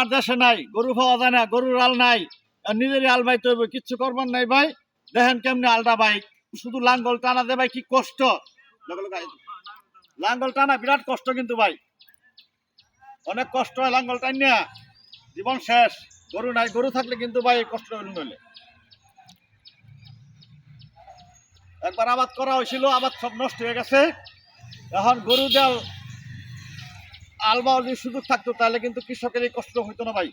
আর দেশে নাই, গরু পাওয়া যায় না, গরুর আল নাই, আর নিজেরই আল বাইতে হইব, কিচ্ছু করবার নাই ভাই। দেখেন কেমনি আলটা ভাই, শুধু লাঙ্গল টানা দে ভাই, কি কষ্ট। লাঙ্গল টানা বিরাট কষ্ট কিন্তু ভাই, অনেক কষ্ট হয় লাঙ্গল টাইনা, জীবন শেষ। গরু নাই, গরু থাকলে কিন্তু ভাই কষ্ট হইল নইলে। একবার আবাদ করা হয়েছিল, আবাদ সব নষ্ট হয়ে গেছে। এখন গরু দেওয়াল আলবাও যদি সুযোগ থাকতো তাহলে কিন্তু কৃষকের এই কষ্ট হইতো না ভাই,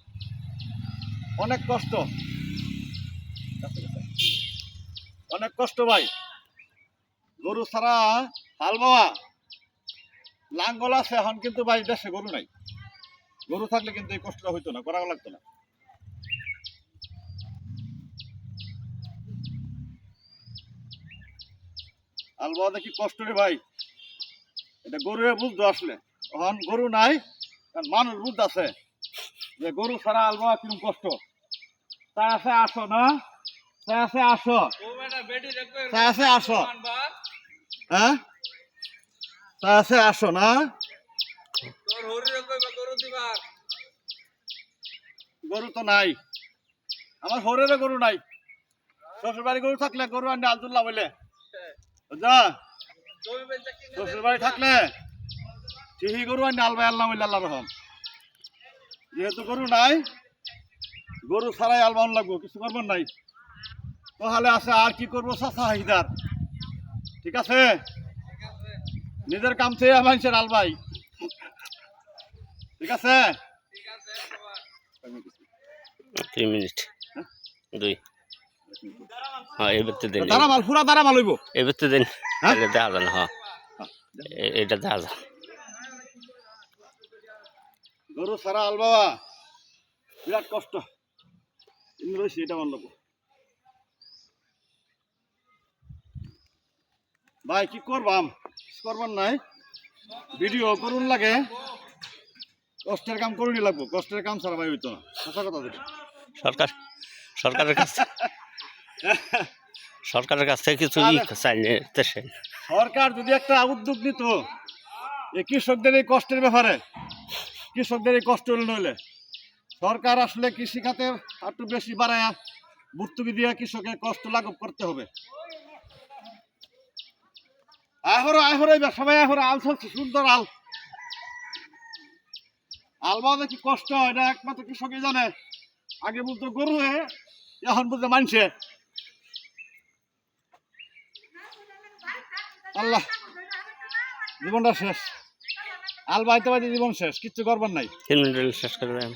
অনেক কষ্ট, অনেক কষ্ট ভাই। গরু ছাড়া হাল বাওয়া, লাঙ্গল আছে এখন কিন্তু ভাই দেশে গরু নাই। গরু থাকলে কিন্তু এই কষ্টটা হইতো না, করা লাগতো না। হাল বাওয়া দেখি কষ্ট রে ভাই, এটা গরু বুঝতো আসলে। এখন গরু নাই, কারণ মানুষ বুঝতে আছে যে গরু ছাড়া হাল বাওয়া কিরকম কষ্ট। তাই আছে আসো না, তাই আছে আসো, তাই আছে আসো, হ্যাঁ তাই আছে আসো না। গরু তো নাই, আমার হরেরও গরু নাই। শ্বশুর বাড়ি গরু থাকলে গরু আনতে আলদুল্লাহ বলে, বুঝা, শ্বশুর বাড়ি থাকলে ঠিকই গরু আনতে আলবাই আল্লাহ বললে আল্লাহ রহম। যেহেতু গরু নাই, গরু ছাড়াই আলবান লাগবো, কিছু করবার নাই। তাহলে আছে আর কি করবো, চাচা হাইদার, ঠিক আছে, নিজের কাম থেকে মানুষের আলবাই, ঠিক আছে। 3 মিনিট 2 হ্যাঁ এবারতে দেন, দাঁড়া মাল পুরা দাঁড়া মাল হইব, এবারতে দেন, হ্যাঁ এটা দেখা যান। হ্যাঁ এটা দেখা যান। গরু ছাড়া আল বাবা বিরাট কষ্ট, রয়েছে এটা মান লাগবো ভাই, কি করবাম, কিছু করবার নাই। ভিডিও করুন লাগে, কষ্টের কাম করুনই লাগবো, কষ্টের কাম ছাড়া ভাই হইতো না, সঁচা কথা যেটা। সরকারের কাছে সরকারের কাছ থেকে কিছু চাই দেশে। সরকার যদি একটা উদ্যোগ নিত এই কৃষকদের এই কষ্টের ব্যাপারে, কৃষকদের এই কষ্ট হইলে নইলে সরকার আসলে কৃষি খাতে একটু বেশি বাড়ায় ভর্তুকি দিয়ে কৃষকের কষ্ট লাঘব করতে হবে। আহরো আহরো সবাই আহরো, আল চলছে সুন্দর আল, আল বাঁধে কি কষ্ট, এটা একমাত্র কৃষকই জানে। আগে বলতো গরু হয়ে, এখন বলতে মানছে। আল্লাহ, জীবনটা শেষ, আল বাইতে বাইতে জীবন শেষ, কিচ্ছু করবার নাই। 3 মিনিট শেষ করে দেন।